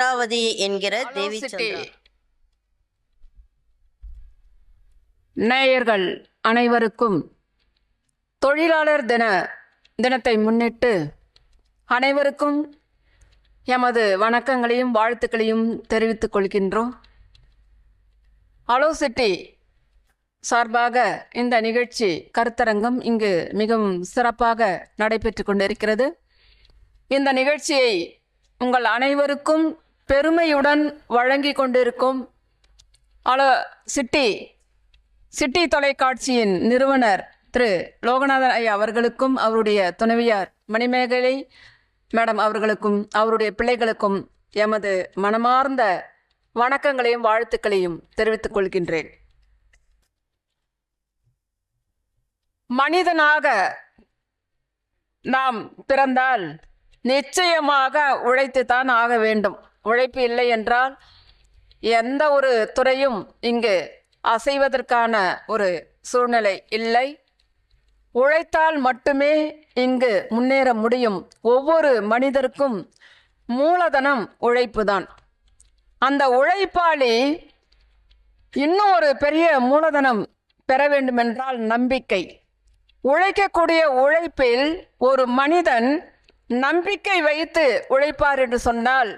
அமராவதி என்கிற தேவி சிட்டி சந்திரா. நேயர்கள் அனைவருக்கும் தொழிலாளர் தினத்தை முன்னிட்டு அனைவருக்கும் எமது வணக்கங்களையும் வாழ்த்துக்களையும் தெரிவித்துக் கொள்கின்றோம். சிட்டி சார்பாக இந்த நிகழ்ச்சி கருத்தரங்கம் இங்கு மிகவும் சிறப்பாக நடைபெற்று கொண்டிருக்கிறது. இந்த நிகழ்ச்சியை உங்கள் அனைவருக்கும் பெருமையுடன் வழங்கி கொண்டிருக்கும் சிட்டி தொலைக்காட்சியின் நிறுவனர் திரு லோகநாதன் ஐயா அவர்களுக்கும் அவருடைய துணைவியார் மணிமேகலை மேடம் அவர்களுக்கும் அவருடைய பிள்ளைகளுக்கும் எமது மனமார்ந்த வணக்கங்களையும் வாழ்த்துக்களையும் தெரிவித்துக் கொள்கின்றேன். மனிதனாக நாம் பிறந்தால் நிச்சயமாக உழைத்துத்தான் ஆக வேண்டும். உழைப்பு இல்லை என்றால் எந்த ஒரு துறையும் இங்கு அசைவதற்கான ஒரு சூழ்நிலை இல்லை. உழைத்தால் மட்டுமே இங்கு முன்னேற முடியும். ஒவ்வொரு மனிதருக்கும் மூலதனம் உழைப்பு தான். அந்த உழைப்பாளி இன்னும் ஒரு பெரிய மூலதனம் பெற வேண்டுமென்றால் நம்பிக்கை. உழைக்கக்கூடிய உழைப்பில் ஒரு மனிதன் நம்பிக்கை வைத்து உழைப்பார் என்று சொன்னால்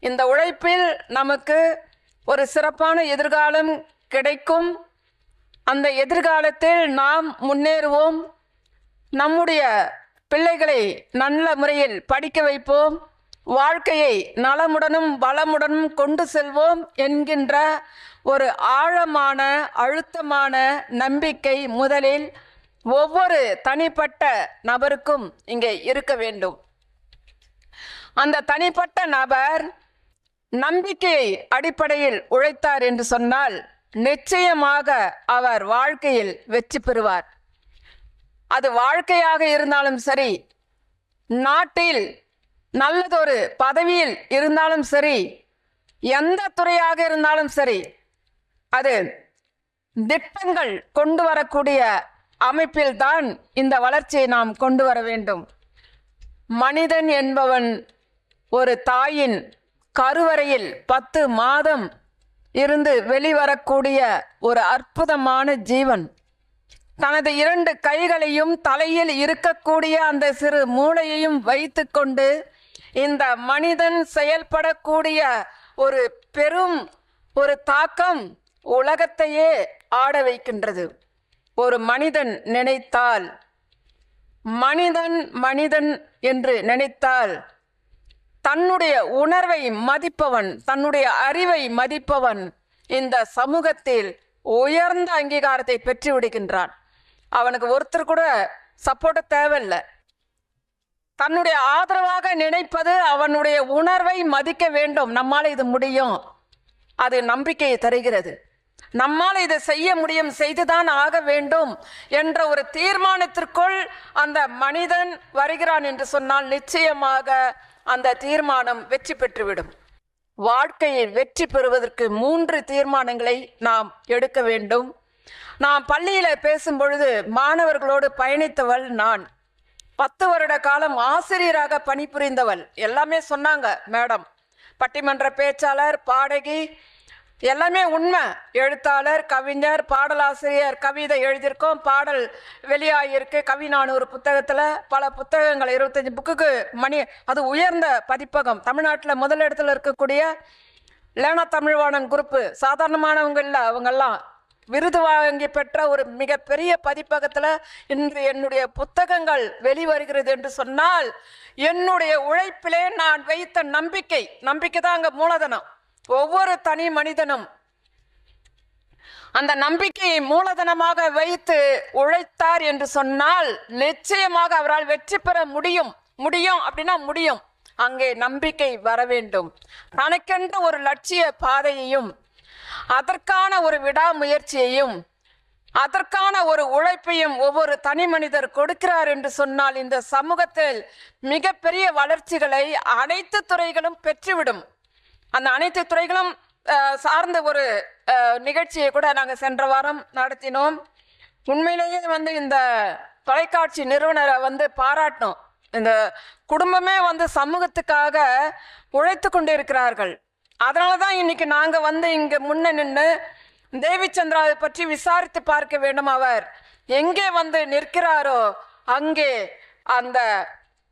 இந்த உழைப்பில் நமக்கு ஒரு சிறப்பான எதிர்காலம் கிடைக்கும். அந்த எதிர்காலத்தில் நாம் முன்னேறுவோம். நம்முடைய பிள்ளைகளை நல்ல முறையில் படிக்க வைப்போம். வாழ்க்கையை நலமுடனும் வளமுடனும் கொண்டு செல்வோம் என்கின்ற ஒரு ஆழமான அழுத்தமான நம்பிக்கை முதலில் ஒவ்வொரு தனிப்பட்ட நபருக்கும் இங்கே இருக்க வேண்டும். அந்த தனிப்பட்ட நபர் நம்பிக்கை அடிப்படையில் உழைத்தார் என்று சொன்னால் நிச்சயமாக அவர் வாழ்க்கையில் வெற்றி பெறுவார். அது வாழ்க்கையாக இருந்தாலும் சரி, நாட்டில் நல்லதொரு பதவியில் இருந்தாலும் சரி, எந்த துறையாக இருந்தாலும் சரி, அது திட்டங்கள் கொண்டு வரக்கூடிய அமைப்பில் தான் இந்த வளர்ச்சியை நாம் கொண்டு வர வேண்டும். மனிதன் என்பவன் ஒரு தாயின் கருவறையில் 10 மாதம் இருந்து வெளிவரக்கூடிய ஒரு அற்புதமான ஜீவன். தனது 2 கைகளையும் தலையில் இருக்கக்கூடிய அந்த சிறு மூளையையும் வைத்து கொண்டு இந்த மனிதன் செயல்படக்கூடிய ஒரு பெரும் ஒரு தாக்கம் உலகத்தையே ஆட வைக்கின்றது. ஒரு மனிதன் நினைத்தால், மனிதன் என்று நினைத்தால், தன்னுடைய உணர்வை மதிப்பவன், தன்னுடைய அறிவை மதிப்பவன் இந்த சமூகத்தில் உயர்ந்த அங்கீகாரத்தை பெற்று விடுகின்றான். அவனுக்கு ஒருத்தர் கூட சப்போர்ட் தேவையில்லை. தன்னுடைய ஆதரவாக நினைப்பது அவனுடைய உணர்வை மதிக்க வேண்டும். நம்மால் இது முடியும், அது நம்பிக்கையை தருகிறது. நம்மால் இதை செய்ய முடியும், செய்துதான் ஆக வேண்டும் என்ற ஒரு தீர்மானத்திற்குள் அந்த மனிதன் வருகிறான் என்று சொன்னால் நிச்சயமாக அந்த தீர்மானம் வெற்றி பெற்றுவிடும். வாழ்க்கையில் வெற்றி பெறுவதற்கு 3 தீர்மானங்களை நாம் எடுக்க வேண்டும். நான் பள்ளியில் பேசும் பொழுது மாணவர்களோடு பயணித்தவள் நான். 10 வருட காலம் ஆசிரியராக பணிபுரிந்தவள். எல்லாமே சொன்னாங்க மேடம். பட்டிமன்ற பேச்சாளர், பாடகி, எல்லாமே உண்மை. எழுத்தாளர், கவிஞர், பாடலாசிரியர், கவிதை எழுதியிருக்கோம், பாடல் வெளியாகியிருக்கு. கவி 400 புத்தகத்தில் பல புத்தகங்கள் 25 புக்குக்கு அது உயர்ந்த பதிப்பகம். தமிழ்நாட்டில் முதல் இடத்துல இருக்கக்கூடிய லேனா தமிழ்வாணன் குரூப்பு சாதாரணமானவங்க இல்லை. அவங்கெல்லாம் விருது வாங்கி பெற்ற ஒரு மிகப்பெரிய பதிப்பகத்தில் இன்று என்னுடைய புத்தகங்கள் வெளிவருகிறது என்று சொன்னால் என்னுடைய உழைப்பிலே நான் வைத்த நம்பிக்கை தான் அங்கே மூலதனம். ஒவ்வொரு தனி மனிதனும் அந்த நம்பிக்கையை மூலதனமாக வைத்து உழைத்தார் என்று சொன்னால் நிச்சயமாக அவரால் வெற்றி பெற முடியும். அப்படின்னா முடியும். அங்கே நம்பிக்கை வர வேண்டும். தனக்கென்று ஒரு லட்சிய பாதையையும் அதற்கான ஒரு விடாமுயற்சியையும் அதற்கான ஒரு உழைப்பையும் ஒவ்வொரு தனி மனிதர் கொடுக்கிறார் என்று சொன்னால் இந்த சமூகத்தில் மிகப்பெரிய வளர்ச்சிகளை அனைத்து துறைகளும் பெற்றுவிடும். அந்த அனைத்து துறைகளும் சார்ந்த ஒரு நிகழ்ச்சியை கூட நாங்கள் சென்ற வாரம் நடத்தினோம். உண்மையிலேயே இந்த தொலைக்காட்சி நிறுவனரை பாராட்டணும். இந்த குடும்பமே வந்து சமூகத்துக்காக உழைத்து கொண்டு இருக்கிறார்கள். அதனால தான் இன்னைக்கு நாங்கள் வந்து இங்கே முன்ன நின்று தேவிச்சந்திராவை பற்றி விசாரித்து பார்க்க வேண்டும். அவர் எங்கே வந்து நிற்கிறாரோ அங்கே அந்த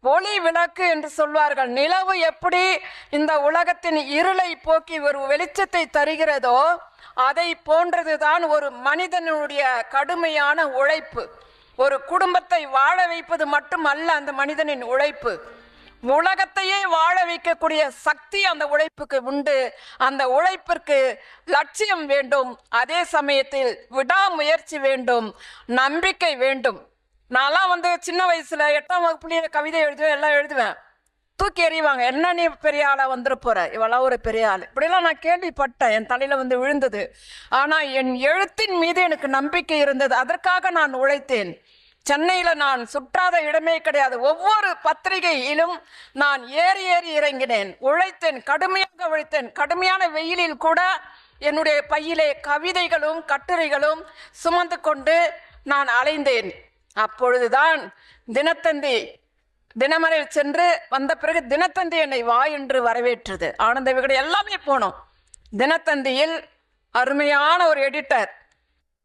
ஒளி விளக்கு என்று சொல்வார்கள். நிலவு எப்படி இந்த உலகத்தின் இருளை போக்கி ஒரு வெளிச்சத்தை தருகிறதோ அதை போன்றதுதான் ஒரு மனிதனுடைய கடுமையான உழைப்பு. ஒரு குடும்பத்தை வாழ வைப்பது மட்டுமல்ல அந்த மனிதனின் உழைப்பு, உலகத்தையே வாழ வைக்கக்கூடிய சக்தி அந்த உழைப்புக்கு உண்டு. அந்த உழைப்பிற்கு லட்சியம் வேண்டும், அதே சமயத்தில் விடாமுயற்சி வேண்டும், நம்பிக்கை வேண்டும். நான்லாம் வந்து சின்ன வயசுல 8ஆம் வகுப்புலேயே கவிதை எழுதுவேன், எல்லாம் எழுதுவேன். தூக்கி எறிவாங்க, என்ன நீ பெரிய ஆளா வந்துட போற, இவெல்லாம் ஒரு பெரிய ஆள், இப்படிலாம் நான் கேள்விப்பட்டேன், என் தலையில வந்து விழுந்தது. ஆனா என் எழுத்தின் மீது எனக்கு நம்பிக்கை இருந்தது. அதற்காக நான் உழைத்தேன். சென்னையில நான் சுற்றாத இடமே கிடையாது. ஒவ்வொரு பத்திரிகையிலும் நான் ஏறி ஏறி இறங்கினேன், உழைத்தேன், கடுமையாக உழைத்தேன். கடுமையான வெயிலில் கூட என்னுடைய பையிலே கவிதைகளும் கட்டுரைகளும் சுமந்து கொண்டு நான் அலைந்தேன். அப்பொழுதுதான் தினத்தந்தி தினமறையில் சென்று வந்த பிறகு தினத்தந்தி என்னை வா என்று வரவேற்றது. ஆனந்த விகடன் எல்லாமே போனோம். தினத்தந்தியில் அருமையான ஒரு எடிட்டர்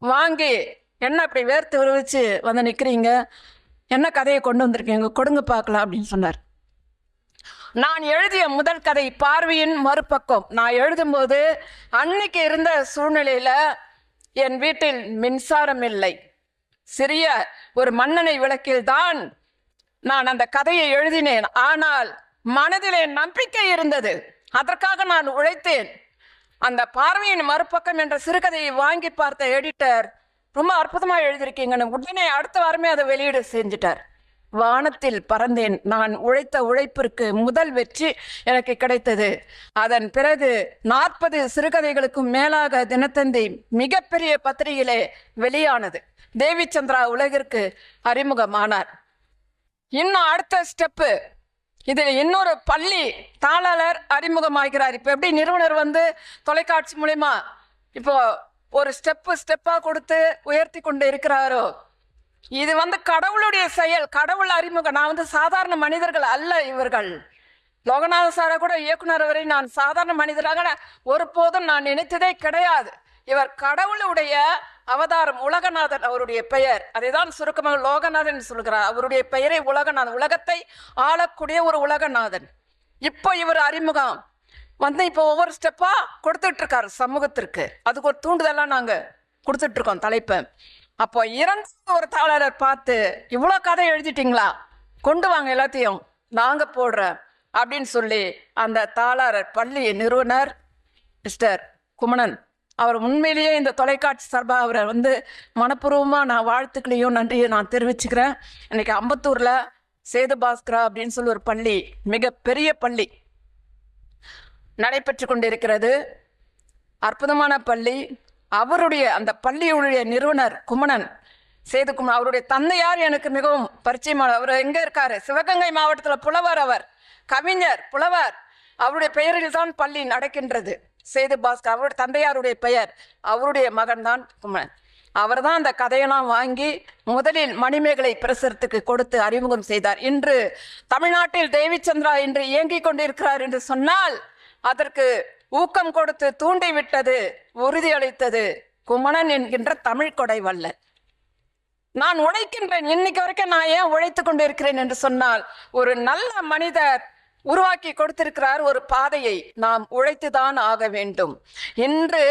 வாங்கி, என்ன இப்படி வேர்த்து விரிவிச்சு வந்து நிற்கிறீங்க, என்ன கதையை கொண்டு வந்திருக்கீங்க, கொடுங்க பார்க்கலாம் அப்படின்னு சொன்னார். நான் எழுதிய முதல் கதை பார்வையின் மறுபக்கம். நான் எழுதும்போது அன்னைக்கு இருந்த சூழ்நிலையில என் வீட்டில் மின்சாரம் இல்லை. சிறிய ஒரு மண்ணெண்ணெய் விளக்கில் தான் நான் அந்த கதையை எழுதினேன். ஆனால் மனதிலே நம்பிக்கை இருந்தது, அதற்காக நான் உழைத்தேன். அந்த பார்வையின் மறுபக்கம் என்ற சிறுகதையை வாங்கி பார்த்த எடிட்டர், ரொம்ப அற்புதமா எழுதியிருக்கீங்கன்னு உடனே அடுத்த வாரமே அதை வெளியீடு செஞ்சிட்டார். வானத்தில் பறந்தேன். நான் உழைத்த உழைப்பிற்கு முதல் வெற்றி எனக்கு கிடைத்தது. அதன் பிறகு 40 சிறுகதைகளுக்கும் மேலாக தினத்தந்தி மிகப்பெரிய பத்திரிகையிலே வெளியானது. தேவிச்சந்திரா உலகிற்கு அறிமுகமானார். இன்னும் அடுத்த ஸ்டெப்பு, இது இன்னொரு பள்ளி தாளாளர் அறிமுகமாகிறார். இப்போ எப்படி நிறுவனர் வந்து தொலைக்காட்சி மூலமா இப்போ ஒரு ஸ்டெப்பா கொடுத்து உயர்த்தி கொண்டு இருக்கிறாரோ, இது வந்து கடவுளுடைய செயல், கடவுள் அறிமுகம். நான் வந்து சாதாரண மனிதர்கள் அல்ல இவர்கள். லோகநாத சாரை கூட இயக்குனர் வரை நான் சாதாரண மனிதராக ஒருபோதும் நான் நினைத்ததே கிடையாது. இவர் கடவுளுடைய அவதாரம், உலகநாதன் அவருடைய பெயர். அதைதான் சுருக்கமாக லோகநாதன் சொல்கிறார். அவருடைய பெயரை உலகநாதன், உலகத்தை ஆளக்கூடிய ஒரு உலகநாதன். இப்போ இவர் அறிமுகம் வந்து இப்போ ஒவ்வொரு ஸ்டெப்பா கொடுத்துட்டு இருக்காரு சமூகத்திற்கு. அதுக்கு ஒரு தூண்டுதெல்லாம் நாங்க கொடுத்துட்டு இருக்கோம் தலைப்பை. அப்போ இறந்த ஒரு தாளர் பார்த்து, இவ்வளோ கதை எழுதிட்டீங்களா, கொண்டு வாங்க எல்லாத்தையும் நாங்க போடுறேன் அப்படின்னு சொல்லி அந்த தாளர் பள்ளி நிறுவனர் மிஸ்டர் குமணன் அவர் உண்மையிலேயே இந்த தொலைக்காட்சி சார்பாக அவரை வந்து மனப்பூர்வமாக நான் வாழ்த்துக்களையும் நன்றியை நான் தெரிவிச்சுக்கிறேன். இன்னைக்கு அம்பத்தூரில் சேது பாஸ்கரா அப்படின்னு சொல்லி ஒரு பள்ளி, மிகப்பெரிய பள்ளி நடைபெற்று கொண்டிருக்கிறது. அற்புதமான பள்ளி. அவருடைய அந்த பள்ளியுடைய நிறுவனர் குமணன், சேது குமணன், அவருடைய தந்தையார் எனக்கு மிகவும் பரிச்சயமான. அவர் எங்கே இருக்காரு? சிவகங்கை மாவட்டத்தில் புலவர், அவர் கவிஞர், புலவர். அவருடைய பெயரில் தான் பள்ளி நடக்கின்றது. சேது பாஸ்கர் அவருடைய தந்தையாருடைய பெயர். அவருடைய மகன் தான் குமணன். அவர் தான் அந்த கதையெல்லாம் வாங்கி முதலில் மணிமேகலை பிரசுரத்துக்கு கொடுத்து அறிமுகம் செய்தார். இன்று தமிழ்நாட்டில் தேவிச்சந்திரா இன்று இயங்கிக் கொண்டிருக்கிறார் என்று சொன்னால் அதற்கு ஊக்கம் கொடுத்து தூண்டிவிட்டது, உறுதியளித்தது குமணன் என்கின்ற தமிழ் கொடை வல்லன். நான் உழைக்கின்றேன், இன்னைக்கு வரைக்கும் நான் ஏன் உழைத்து கொண்டு இருக்கிறேன் என்று சொன்னால், ஒரு நல்ல மனிதர் உருவாக்கி கொடுத்திருக்கிறார் ஒரு பாதையை, நாம் உழைத்துதான் ஆக வேண்டும். இன்று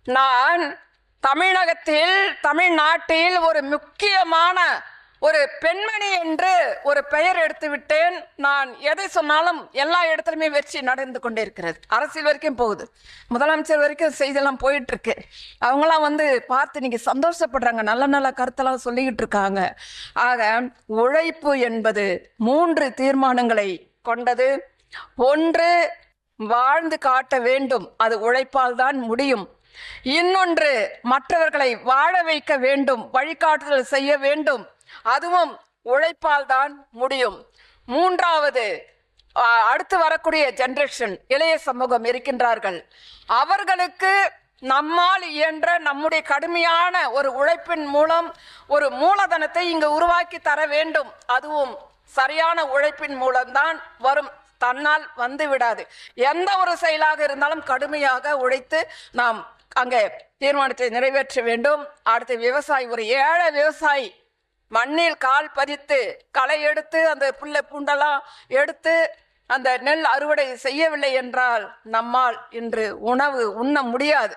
நான் தமிழகத்தில், தமிழ்நாட்டில் ஒரு முக்கியமான ஒரு பெண்மணி என்று ஒரு பெயர் எடுத்து விட்டேன். நான் எதை சொன்னாலும் எல்லா இடத்துலையுமே வெற்றி நடந்து கொண்டே இருக்கிறது. அரசியல் வரைக்கும் போகுது, முதலமைச்சர் வரைக்கும் செய்தியெல்லாம் போயிட்டு இருக்கு. அவங்களாம் வந்து பார்த்து நீங்க சந்தோஷப்படுறாங்க, நல்ல நல்ல கருத்தெல்லாம் சொல்லிக்கிட்டு இருக்காங்க. ஆக உழைப்பு என்பது 3 தீர்மானங்களை கொண்டது. ஒன்று, வாழ்ந்து காட்ட வேண்டும், அது உழைப்பால் தான் முடியும். இன்னொன்று, மற்றவர்களை வாழ வைக்க வேண்டும், வழிகாட்டுதல் செய்ய வேண்டும், அதுவும் உழைப்பால் தான் முடியும். மூன்றாவது, அடுத்து வரக்கூடிய ஜெனரேஷன், இளைய சமூகம் இருக்கின்றார்கள், அவர்களுக்கு நம்மால் இயன்ற நம்முடைய கடுமையான ஒரு உழைப்பின் மூலம் ஒரு மூலதனத்தை இங்கு உருவாக்கி தர வேண்டும், அதுவும் சரியான உழைப்பின் மூலம்தான் வரும், தன்னால் வந்து விடாது. எந்த ஒரு செயலாக இருந்தாலும் கடுமையாக உழைத்து நாம் அங்கே தீர்மானத்தை நிறைவேற்ற வேண்டும். அடுத்து விவசாயி, ஒரு ஏழை விவசாயி மண்ணில் கால் பதித்து களை எடுத்து அந்த புல்லை பூண்டெல்லாம் எடுத்து அந்த நெல் அறுவடை செய்யவில்லை என்றால் நம்மால் இன்று உணவு உண்ண முடியாது.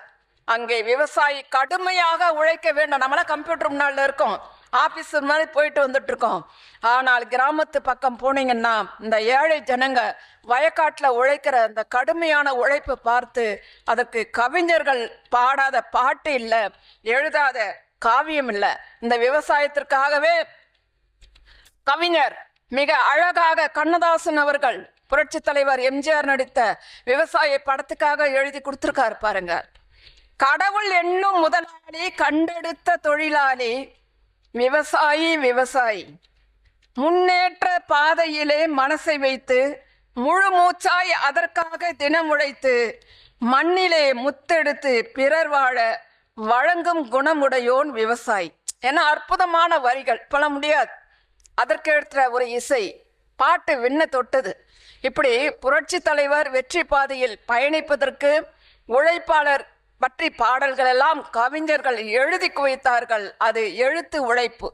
அங்கே விவசாயி கடுமையாக உழைக்க வேண்டும். நம்மளாம் கம்ப்யூட்டர் முன்னால இருக்கோம், ஆபீஸ் மாதிரி போயிட்டு வந்துட்டு இருக்கோம். ஆனால் கிராமத்து பக்கம் போனீங்கன்னா இந்த ஏழை ஜனங்க வயக்காட்டில் உழைக்கிற அந்த கடுமையான உழைப்பை பார்த்து அதற்கு கவிஞர்கள் பாடாத பாட்டு இல்லை, எழுதாத காவியம் இல்லை. இந்த விவசாயத்திற்காகவே கவிஞர் மிக அழகாக கண்ணதாசன் அவர்கள் புரட்சி தலைவர் எம்ஜிஆர் நடித்த விவசாய படத்துக்காக எழுதி கொடுத்திருக்காரு பாருங்க. கடவுள் என்னும் முதலாளி, கண்டெடுத்த தொழிலாளி விவசாயி, விவசாயி முன்னேற்ற பாதையிலே மனசை வைத்து முழு மூச்சாய் அதற்காக தினம் உழைத்து மண்ணிலே முத்தெடுத்து பிறர் வாழ வழங்கும் குணமுடையோன் விவசாயி. ஏன்னா அற்புதமான வரிகள், பல முடியாது. அதற்கு எடுத்த ஒரு இசை பாட்டு விண்ண தொட்டது. இப்படி புரட்சி தலைவர் வெற்றி பாதையில் பயணிப்பதற்கு உழைப்பாளர் பற்றி பாடல்கள் எல்லாம் கவிஞர்கள் எழுதி குவித்தார்கள். அது எழுத்து உழைப்பு.